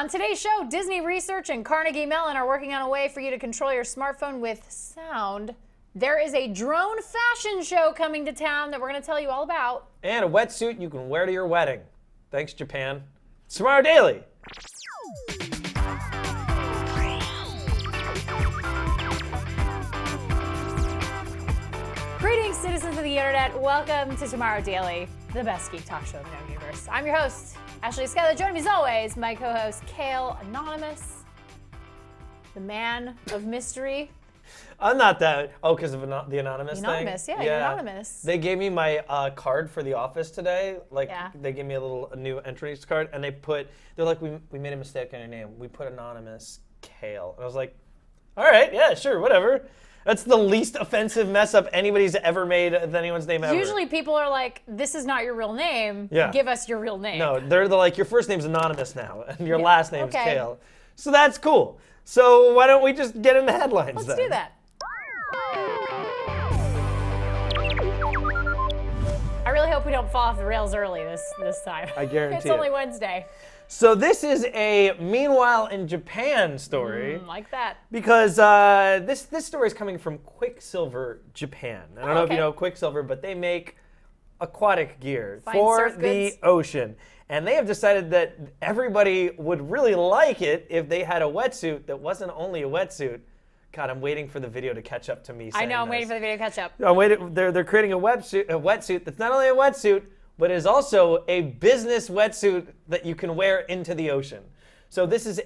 On today's show, Disney Research and Carnegie Mellon are working on a way for you to control your smartphone with sound. There is a drone fashion show coming to town that we're going to tell you all about. And a wetsuit you can wear to your wedding. Thanks, Japan. It's Tomorrow Daily. Greetings, citizens of the internet. Welcome to Tomorrow Daily, the best geek talk show in the known universe. I'm your host, Ashley Schuyler. Joining me as always, my co-host, Kale Anonymous, the man of mystery. I'm not that. Oh, because of the anonymous thing? Anonymous, yeah, you're anonymous. They gave me my card for the office today. They gave me a new entrance card, and they're like, we made a mistake on your name. We put anonymous Kale. And I was like, all right, yeah, sure, whatever. That's the least offensive mess up anybody's ever made with anyone's name ever. Usually people are like, this is not your real name. Yeah. Give us your real name. No, they're like, your first name's anonymous now, and your last name's Kale. So that's cool. So why don't we just get in the headlines then? Let's do that. I really hope we don't fall off the rails early this time. I guarantee It's only Wednesday. So this is a Meanwhile in Japan story. Like that. Because this story is coming from Quicksilver, Japan. I don't know if you know Quicksilver, but they make aquatic gear for the ocean. And they have decided that everybody would really like it if they had a wetsuit that wasn't only a wetsuit. God, I'm waiting for the video to catch up to me. I know, I'm waiting for the video to catch up. I'm waiting. They're creating a wetsuit that's not only a wetsuit, but is also a business wetsuit that you can wear into the ocean. So this is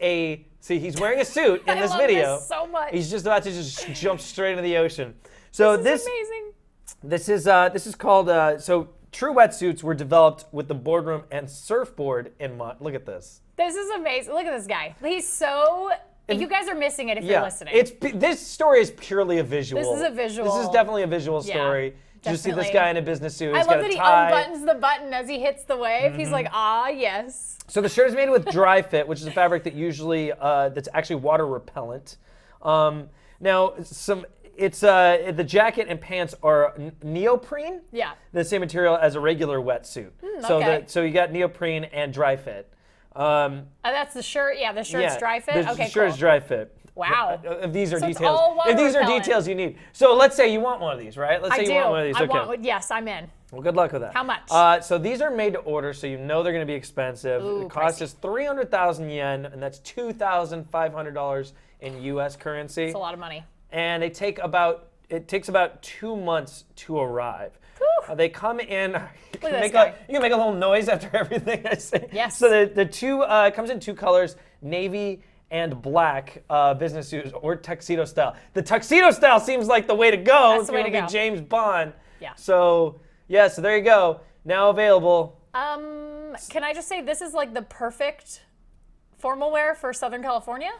he's wearing a suit in this video. I love this so much. He's just about to just jump straight into the ocean. So this is amazing. This is called, true wetsuits were developed with the boardroom and surfboard in mind. Look at this. This is amazing. Look at this guy. He's so... You guys are missing it if you're listening. This story is purely a visual. This is a visual. This is definitely a visual story. Yeah, you see this guy in a business suit. He's I love got that a tie. he unbuttons the button as he hits the wave. Mm-hmm. He's like, ah, yes. So the shirt is made with dry fit, which is a fabric that usually that's actually water repellent. Now, the jacket and pants are neoprene. Yeah. The same material as a regular wetsuit. So you got neoprene and dry fit. That's the shirt. Yeah, the shirt's dry fit. The shirt is dry fit. Wow. If these are details, are details you need. So let's say you want one of these, right? Let's say you want one of these. Okay. Yes, I'm in. Well, good luck with that. How much? So these are made to order, so you know they're going to be expensive. It costs just 300,000 yen, and that's $2,500 in U.S. currency. It's a lot of money. And it takes about 2 months to arrive. They come in. You can make a little noise after everything I say. Yes. So the two comes in two colors: navy and black business suits or tuxedo style. The tuxedo style seems like the way to go if you want to be James Bond. Yeah. So there you go. Now available. Can I just say this is like the perfect formal wear for Southern California?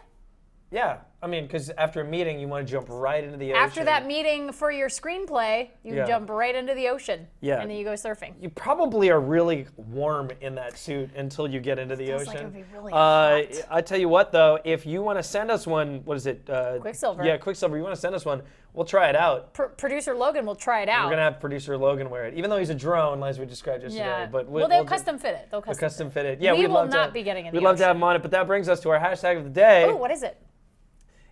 Yeah, I mean, because after a meeting, you want to jump right into the ocean. After that meeting for your screenplay, you jump right into the ocean. Yeah. And then you go surfing. You probably are really warm in that suit until you get into the ocean. Like it would be really hot. I tell you what, though, if you want to send us one, what is it? Quicksilver. Yeah, Quicksilver. You want to send us one, we'll try it out. Producer Logan will try it out. We're going to have producer Logan wear it, even though he's a drone, as we described yesterday. Yeah. But they'll custom fit it. They'll custom fit it. Yeah, we will not be getting in the ocean. We'd love to have him on it, but that brings us to our hashtag of the day. Oh, what is it?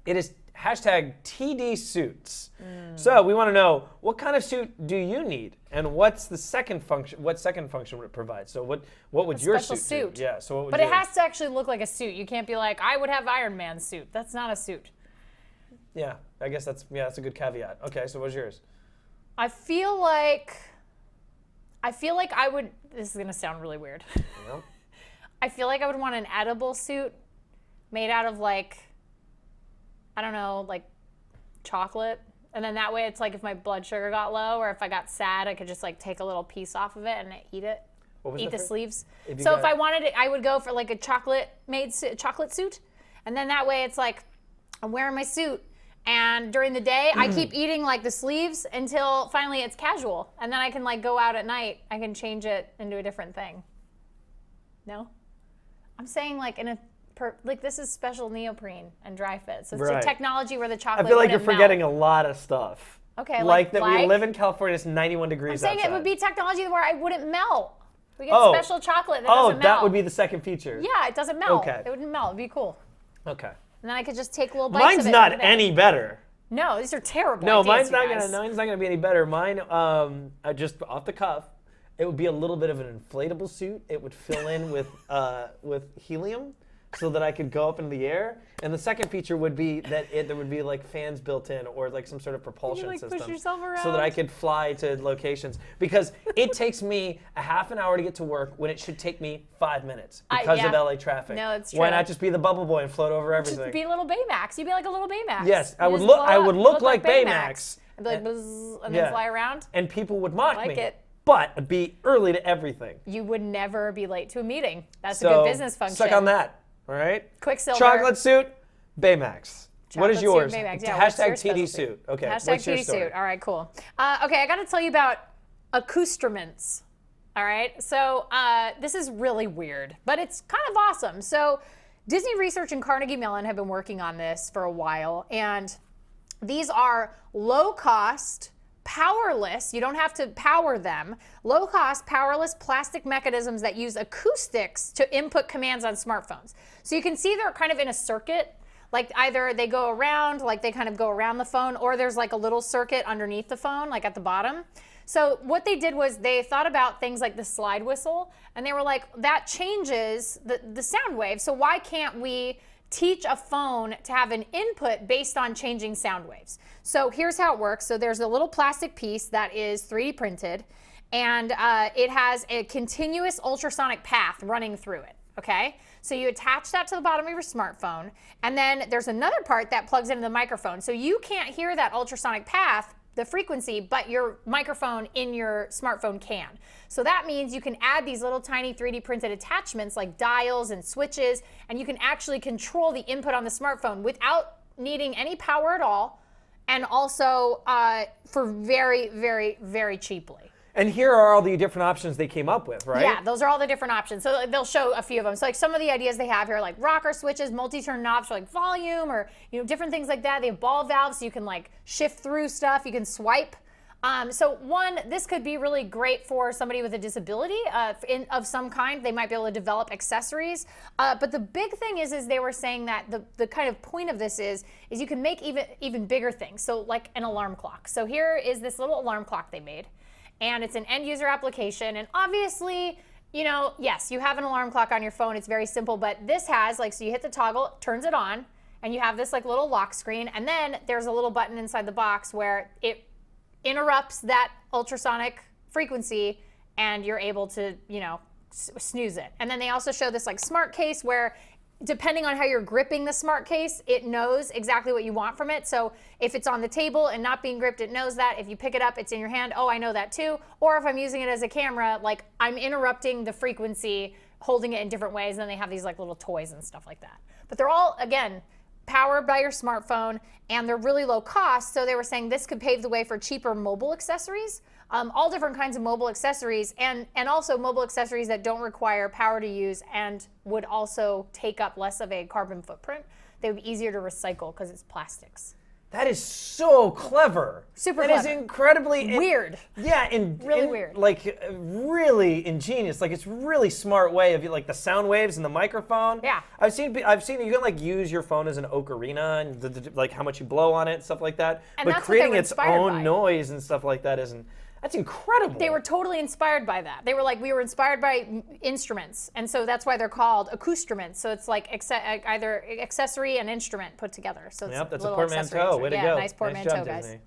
It is hashtag TD suits. So we want to know, what kind of suit do you need, and what's the second function? What second function would it provide? So what would your suit do? Yeah. So what would But it has to actually look like a suit. You can't be like, I would have Iron Man's suit. That's not a suit. Yeah, I guess that's a good caveat. Okay, so what's yours? I feel like I would. This is gonna sound really weird. Yeah. I feel like I would want an edible suit made out of I don't know, like chocolate. And then that way it's like if my blood sugar got low or if I got sad, I could just take a little piece off of it and eat it. Eat the sleeves. If I wanted it, I would go for a chocolate suit. And then that way it's I'm wearing my suit. And during the day, I keep eating the sleeves until finally it's casual. And then I can go out at night. I can change it into a different thing. No? I'm saying in a this is special neoprene and dry fit. So it's a technology where the chocolate I feel like you're melt. forgetting a lot of stuff. Okay, that we live in California, it's 91 degrees outside. I'm saying it would be technology where I wouldn't melt. We get special chocolate that doesn't melt. That would be the second feature. Yeah, it doesn't melt. Okay. It wouldn't melt. It'd be cool. Okay. And then I could just take little bites Mine's of it. not any better. No, these are terrible No, ideas, mine's not gonna be any better. Mine, just off the cuff, it would be a little bit of an inflatable suit. It would fill in with helium, so that I could go up in the air. And the second feature would be that there would be like fans built in, or like some sort of propulsion system, push yourself around? so that I could fly to locations. Because it takes me a half an hour to get to work when it should take me 5 minutes because of LA traffic. No, it's true. Why not just be the bubble boy and float over everything? Just be a little Baymax. You'd be like a little Baymax. Yes, I would look look like Baymax. And be like, buzz, and then fly around. And people would mock me. It. But I'd be early to everything. You would never be late to a meeting. That's a good business function. Suck on that. All right. Quicksilver. Chocolate suit, Baymax. What is yours? Suit, Baymax. Yeah, Hashtag TD suit. Okay. Hashtag what's your TD story? suit. All right, cool. Okay, I got to tell you about Costruments. All right. So this is really weird, but it's kind of awesome. So Disney Research and Carnegie Mellon have been working on this for a while, and these are low-cost, powerless, you don't have to power them, low-cost, powerless plastic mechanisms that use acoustics to input commands on smartphones. So you can see they're kind of in a circuit, like either they go around, like they kind of go around the phone, or there's like a little circuit underneath the phone, like at the bottom. So what they did was they thought about things like the slide whistle, and they were like, that changes the sound wave, so why can't we teach a phone to have an input based on changing sound waves? So here's how it works. So there's a little plastic piece that is 3D printed, and it has a continuous ultrasonic path running through it, okay? So you attach that to the bottom of your smartphone, and then there's another part that plugs into the microphone. So you can't hear that ultrasonic path, the frequency, but your microphone in your smartphone can. So that means you can add these little tiny 3D printed attachments like dials and switches, and you can actually control the input on the smartphone without needing any power at all, and also for very, very, very cheaply. And here are all the different options they came up with, right? Yeah, those are all the different options. So they'll show a few of them. So like some of the ideas they have here, like rocker switches, multi-turn knobs for like volume, or different things like that. They have ball valves, so you can like shift through stuff. You can swipe. So one, this could be really great for somebody with a disability of some kind. They might be able to develop accessories. But the big thing is they were saying that the kind of point of this is you can make even bigger things. So like an alarm clock. So here is this little alarm clock they made. And it's an end user application. And obviously, yes, you have an alarm clock on your phone. It's very simple, but this has so you hit the toggle, it turns it on, and you have this little lock screen. And then there's a little button inside the box where it interrupts that ultrasonic frequency, and you're able to, snooze it. And then they also show this smart case where, depending on how you're gripping the smart case, it knows exactly what you want from it. So if it's on the table and not being gripped, it knows that. If you pick it up, it's in your hand. Oh, I know that too. Or if I'm using it as a camera, I'm interrupting the frequency, holding it in different ways. And then they have these little toys and stuff like that. But they're all, again, powered by your smartphone, and they're really low cost. So they were saying this could pave the way for cheaper mobile accessories, all different kinds of mobile accessories, and also mobile accessories that don't require power to use and would also take up less of a carbon footprint. They would be easier to recycle because it's plastics. That is so clever. Super clever. That is incredibly weird. Really weird. Really ingenious. It's really smart way of the sound waves and the microphone. Yeah. I've seen you can use your phone as an ocarina and how much you blow on it, stuff like that. And but that's creating its own by. noise and stuff like that that's incredible. They were totally inspired by that. They were we were inspired by instruments, and so that's why they're called Costruments. So it's either accessory and instrument put together. So it's that's a portmanteau. Way to go. Nice portmanteau, job, guys. Disney.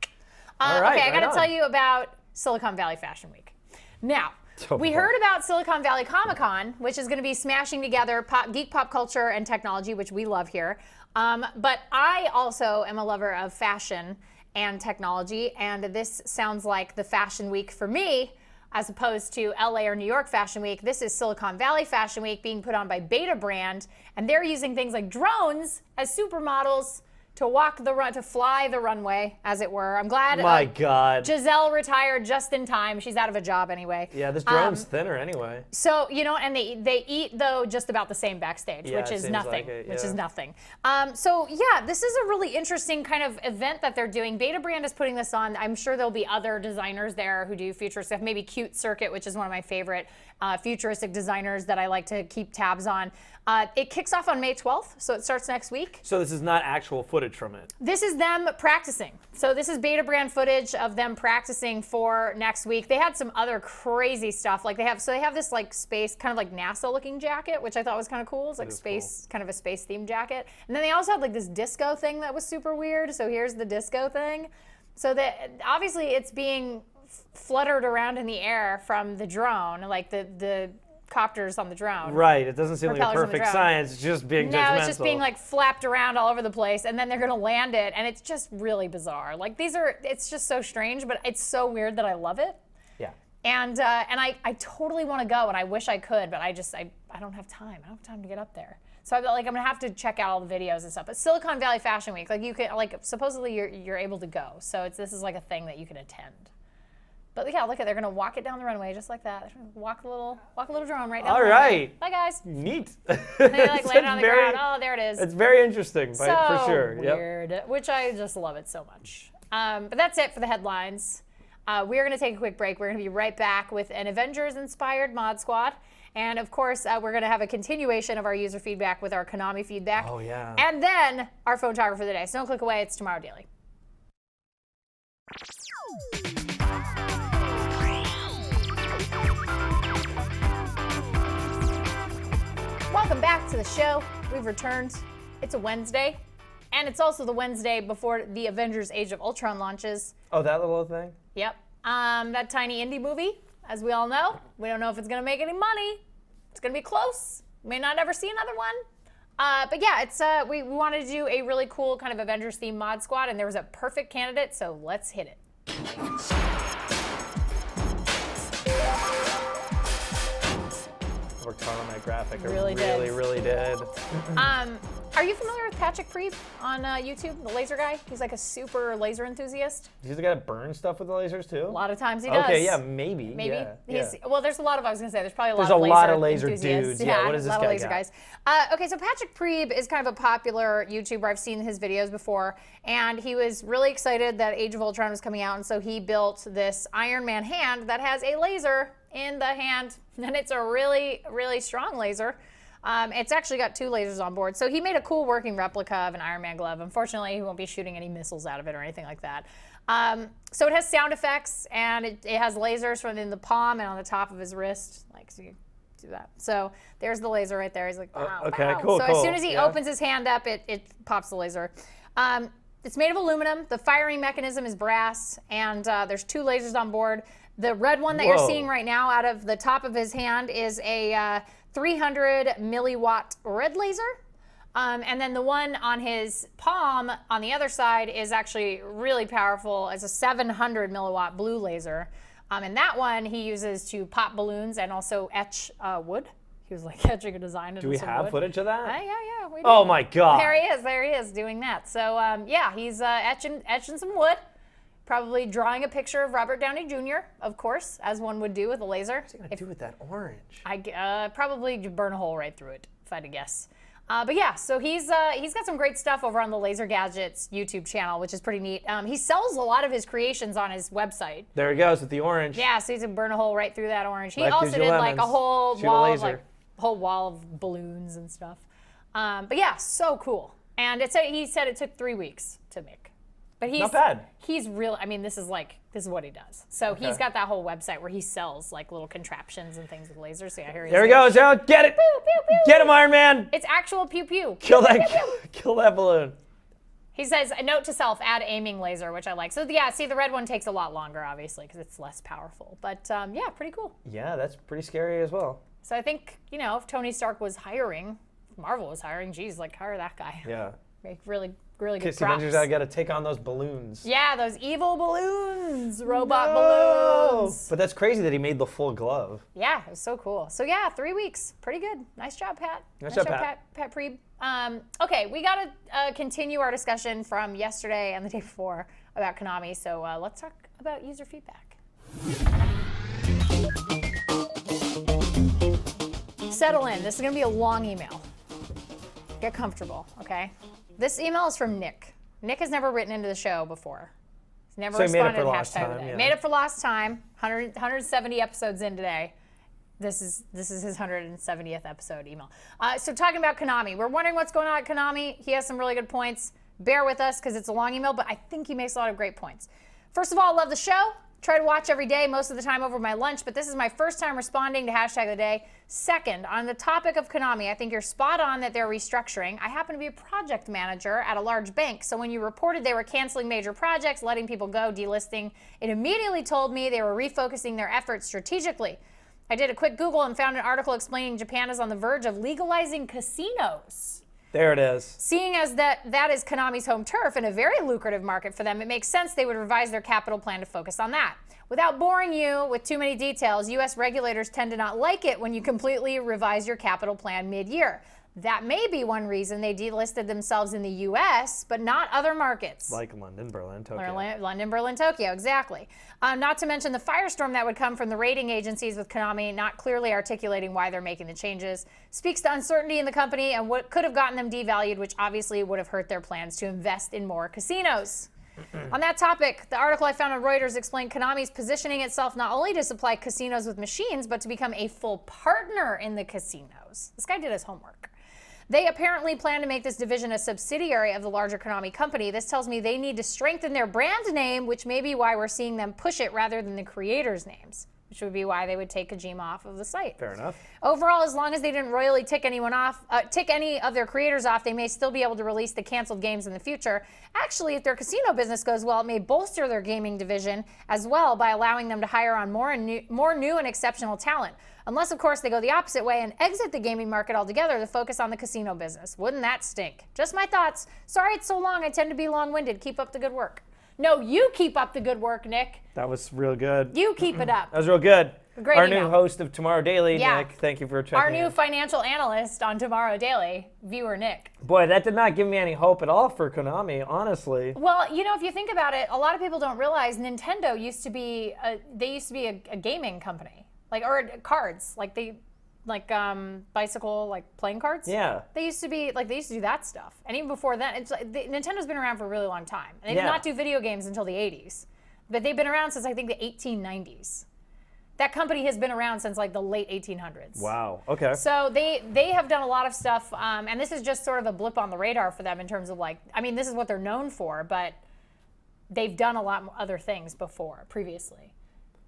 All right, okay, I got to tell you about Silicon Valley Fashion Week. Now, we heard about Silicon Valley Comic-Con, which is going to be smashing together geek pop culture and technology, which we love here. But I also am a lover of fashion and technology, and this sounds like the Fashion Week for me, as opposed to LA or New York Fashion Week. This is Silicon Valley Fashion Week being put on by Beta Brand, and they're using things like drones as supermodels to fly the runway, as it were. I'm glad. My God. Giselle retired just in time. She's out of a job anyway. Yeah, this drone's thinner anyway. So, and they eat, though, just about the same backstage, Yeah, which is nothing. Which is nothing. So, yeah, this is a really interesting kind of event that they're doing. Beta Brand is putting this on. I'm sure there'll be other designers there who do future stuff, maybe Cute Circuit, which is one of my favorite. futuristic designers that I like to keep tabs on. It kicks off on May 12th, so it starts next week. So this is not actual footage from it. This is them practicing. So this is beta brand footage of them practicing for next week. They had some other crazy stuff. Like they have this like space, kind of like NASA looking jacket, which I thought was kind of cool. It's like space, kind of a space themed jacket. And then they also had like this disco thing that was super weird. So here's the disco thing. So that obviously it's being fluttered around in the air from the drone, like the copters on the drone. Right. It doesn't seem like a Propellers on the perfect drone. science. It's just being No, judgmental. it's just being like flapped around all over the place, and then they're gonna land it, and it's just really bizarre. Like it's just so strange, but it's so weird that I love it. Yeah. And I totally want to go, and I wish I could, but I don't have time. I don't have time to get up there. So I'm gonna have to check out all the videos and stuff. But Silicon Valley Fashion Week, like you can supposedly you're able to go. So this is like a thing that you can attend. But yeah, look they're gonna walk it down the runway just like that. Walk a little drone right down All the runway. right. Bye guys. Neat. They like land on the ground. Oh, there it is. It's very interesting, So for sure. weird, which I just love it so much. But that's it for the headlines. We're going to take a quick break. We're going to be right back with an Avengers-inspired mod squad. And, of course, we're going to have a continuation of our user feedback with our Konami feedback. Oh, yeah. And then our photographer of the day. So don't click away. It's Tomorrow Daily. Welcome back to the show. We've returned. It's a Wednesday. And it's also the Wednesday before the Avengers Age of Ultron launches. Oh, that little thing? Yep. That tiny indie movie, as we all know. We don't know if it's going to make any money. It's going to be close. We may not ever see another one. But yeah, it's we wanted to do a really cool kind of Avengers themed mod squad, and there was a perfect candidate, so let's hit it. Worked hard on that graphic. I Really did. really did. Are you familiar with Patrick Preeb on YouTube, the laser guy? He's like a super laser enthusiast. He's the guy that burns stuff with the lasers too? A lot of times he does. Okay, yeah, maybe. Maybe. Yeah, Well, there's a lot of, I was going to say, there's probably There's a a lot lot of laser enthusiasts. dudes. Yeah, what does this a lot guy of laser got? guys. Okay, so Patrick Preeb is kind of a popular YouTuber. I've seen his videos before, and he was really excited that Age of Ultron was coming out, and so he built this Iron Man hand that has a laser in the hand, and it's a really, really strong laser. It's actually got 2 lasers on board. So he made a cool working replica of an Iron Man glove. Unfortunately, he won't be shooting any missiles out of it or anything like that. So it has sound effects, and it has lasers from in the palm and on the top of his wrist. Like, so you do that. So there's the laser right there. He's like, wow, okay, wow. cool, So cool. as soon as he opens his hand up, it pops the laser. It's made of aluminum. The firing mechanism is brass, and there's 2 lasers on board. The red one that you're seeing right now out of the top of his hand is a 300 milliwatt red laser. And then the one on his palm on the other side is actually really powerful. It's a 700 milliwatt blue laser. And that one he uses to pop balloons and also etch wood. He was like etching a design into Do we some have wood. footage of that? Yeah, we do. Oh my God. There he is doing that. So yeah, he's etching some wood. Probably drawing a picture of Robert Downey Jr., of course, as one would do with a laser. What's he gonna do with that orange? I probably burn a hole right through it, if I had to guess. But yeah, so he's got some great stuff over on the Laser Gadgets YouTube channel, which is pretty neat. He sells a lot of his creations on his website. There he goes with the orange. Yeah, so he's gonna burn a hole right through that orange. He Life also gives you did like a lemons. whole Shoot a wall, laser. of balloons and stuff. But yeah, so cool. And he said it took 3 weeks to make. But he's Not bad. He's real. I mean, this is what he does. So he's got that whole website where he sells like little contraptions and things with lasers. So yeah, here he is. There he goes. Now get it. Pew, pew, pew. Get him, Iron Man. It's actual pew pew. Kill Pew, that. pew, pew. Kill that balloon. He says, a note to self, add aiming laser, which I like. So yeah, see, the red one takes a lot longer, obviously, because it's less powerful. But yeah, pretty cool. Yeah, that's pretty scary as well. So I think, if Tony Stark was hiring, if Marvel was hiring, geez, like hire that guy. Yeah. Make really, really good Kiss the props. Avengers, I got to take on those balloons. Yeah, those evil balloons, robot No! balloons. But that's crazy that he made the full glove. Yeah, it was so cool. So yeah, 3 weeks, pretty good. Nice job, Pat. Nice job, Pat. Pat Preeb. Okay, we got to continue our discussion from yesterday and the day before about Konami. So let's talk about user feedback. Settle in. This is going to be a long email. Get comfortable, okay? This email is from Nick. Nick has never written into the show before. He's never So he made up responded for to lost hashtag time, of the day. yeah. Made up for lost time. 170 episodes in today. This is his 170th episode email. So talking about Konami, we're wondering what's going on at Konami. He has some really good points. Bear with us because it's a long email, but I think he makes a lot of great points. First of all, love the show. Try to watch every day, most of the time over my lunch, but this is my first time responding to hashtag of the day. Second, on the topic of Konami, I think you're spot on that they're restructuring. I happen to be a project manager at a large bank, so when you reported they were canceling major projects, letting people go, delisting, it immediately told me they were refocusing their efforts strategically. I did a quick Google and found an article explaining Japan is on the verge of legalizing casinos. There it is. Seeing as that is Konami's home turf and a very lucrative market for them, it makes sense they would revise their capital plan to focus on that. Without boring you with too many details, U.S. regulators tend to not like it when you completely revise your capital plan mid-year. That may be one reason they delisted themselves in the U.S., but not other markets. Like London, Berlin, Tokyo. London, Berlin, Tokyo, exactly. Not to mention the firestorm that would come from the rating agencies with Konami not clearly articulating why they're making the changes. Speaks to uncertainty in the company and what could have gotten them devalued, which obviously would have hurt their plans to invest in more casinos. On that topic, the article I found on Reuters explained Konami's positioning itself not only to supply casinos with machines, but to become a full partner in the casinos. This guy did his homework. They apparently plan to make this division a subsidiary of the larger Konami company. This tells me they need to strengthen their brand name, which may be why we're seeing them push it rather than the creators' names, which would be why they would take Kojima off of the site. Fair enough. Overall, as long as they didn't royally tick any of their creators off, they may still be able to release the canceled games in the future. Actually, if their casino business goes well, it may bolster their gaming division as well by allowing them to hire on more new and exceptional talent. Unless, of course, they go the opposite way and exit the gaming market altogether to focus on the casino business. Wouldn't that stink? Just my thoughts. Sorry it's so long. I tend to be long-winded. Keep up the good work. No, you keep up the good work, Nick. That was real good. You keep it up. That was real good. Great Our email. new host of Tomorrow Daily, Yeah. Nick. Thank you for checking Our new in. financial analyst on Tomorrow Daily, viewer Nick. Boy, that did not give me any hope at all for Konami, honestly. Well, you know, if you think about it, a lot of people don't realize Nintendo used to be a gaming company, or cards, bicycle, playing cards. Yeah. They used to do that stuff. And even before that, Nintendo's been around for a really long time. And they did not do video games until the 80s. But they've been around since, I think, the 1890s. That company has been around since, the late 1800s. Wow. Okay. So they have done a lot of stuff, and this is just sort of a blip on the radar for them in terms of, this is what they're known for, but they've done a lot other things previously.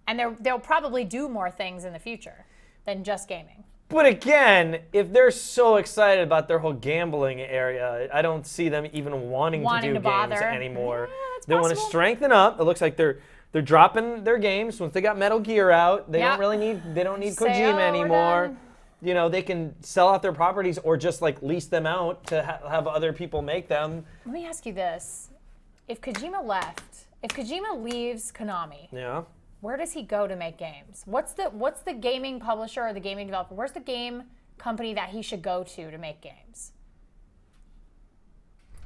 And they'll probably do more things in the future than just gaming. But again, if they're so excited about their whole gambling area, I don't see them even wanting to do games anymore. Yeah, that's they want to possible. strengthen up. It looks like they're dropping their games once they got Metal Gear out. They don't need Say, Kojima we're anymore. done. You know, they can sell out their properties or just lease them out to have other people make them. Let me ask you this. If Kojima leaves Konami, Yeah. where does he go to make games? What's the gaming publisher or the gaming developer? Where's the game company that he should go to make games?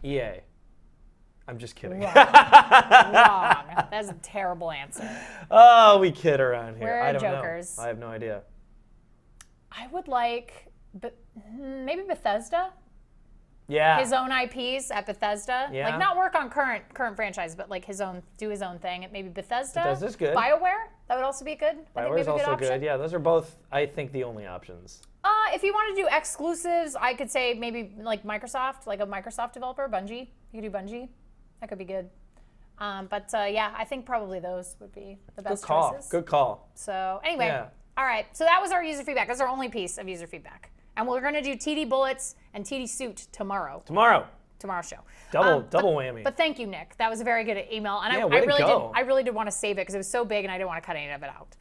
EA. I'm just kidding. Wrong. That's a terrible answer. Oh, we kid around here. We're I don't jokers. know. I have no idea. I would maybe Bethesda. Yeah. His own IPs at Bethesda. Yeah. Not work on current franchises, but do his own thing. Maybe Bethesda. Bethesda's good. BioWare, that would also be good. BioWare's also good. Yeah, those are both, I think, the only options. If you want to do exclusives, I could say maybe Microsoft, a Microsoft developer, Bungie. You could do Bungie. That could be good. I think probably those would be the best choices. Good call. So anyway, Yeah. All right. So that was our user feedback. That's our only piece of user feedback. And we're going to do TD Bullets and TD Suit tomorrow's show. Double whammy. But thank you, Nick. That was a very good email, and Yeah, way to go. I really did want to save it because it was so big, and I didn't want to cut any of it out.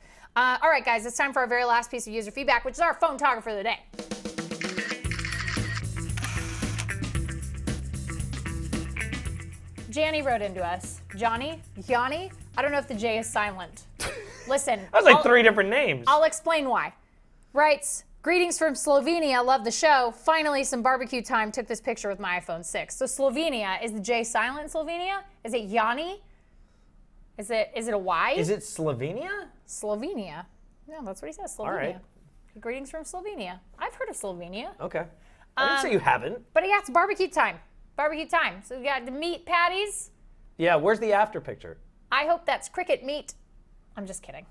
All right, guys, it's time for our very last piece of user feedback, which is our phone togger for the day. Janny wrote into us. Johnny, I don't know if the J is silent. Listen. That was 3 different names. I'll explain why. Writes, greetings from Slovenia. Love the show. Finally, some barbecue time. Took this picture with my iPhone 6. So Slovenia, is the J silent in Slovenia? Is it Yanni? Is it a Y? Is it Slovenia? Slovenia. No, that's what he says, Slovenia. All right. Greetings from Slovenia. I've heard of Slovenia. Okay. I didn't say you haven't. But yeah, it's barbecue time. So we got the meat patties. Yeah, where's the after picture? I hope that's cricket meat. I'm just kidding.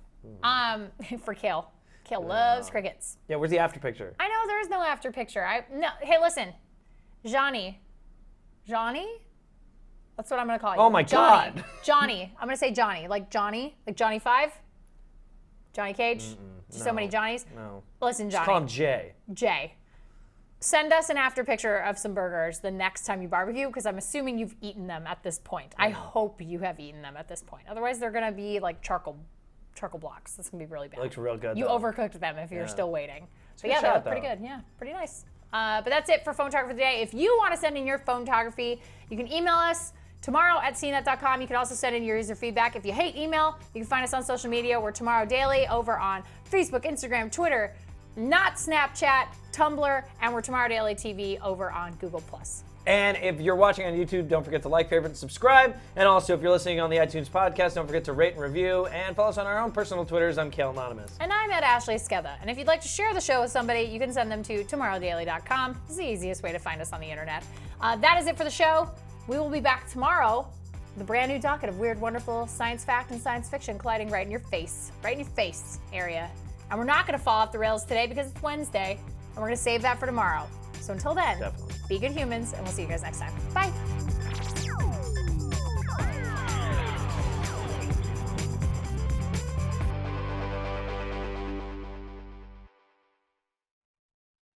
For Kale. Kale loves crickets. Yeah, where's the after picture? I know there is no after picture. No. Hey, listen, Johnny. That's what I'm gonna call you. Oh my God. Johnny. I'm gonna say Johnny, like Johnny 5. Johnny Cage. Just so many Johnnies. No. Listen, Johnny. Just call him Jay. Jay. Send us an after picture of some burgers the next time you barbecue, because I'm assuming you've eaten them at this point. I hope you have eaten them at this point. Otherwise, they're gonna be like charcoal blocks. That's gonna be really bad. It looks real good. You though. overcooked them if you're still waiting. But good yeah, they shot, look pretty though. good. Yeah, pretty nice. But that's it for photography today. If you want to send in your photography, you can email us tomorrow@cnet.com. You can also send in your user feedback. If you hate email, you can find us on social media. We're Tomorrow Daily over on Facebook, Instagram, Twitter, not Snapchat, Tumblr, and we're Tomorrow Daily TV over on Google+. And if you're watching on YouTube, don't forget to like, favorite, and subscribe. And also, if you're listening on the iTunes podcast, don't forget to rate and review. And follow us on our own personal Twitters. I'm Kale Anonymous. And I'm at Ashley Skeva. And if you'd like to share the show with somebody, you can send them to tomorrowdaily.com. It's the easiest way to find us on the internet. That is it for the show. We will be back tomorrow with a brand new docket of weird, wonderful science fact and science fiction colliding right in your face area. And we're not going to fall off the rails today because it's Wednesday, and we're going to save that for tomorrow. So until then, Definitely. be good humans, and we'll see you guys next time. Bye.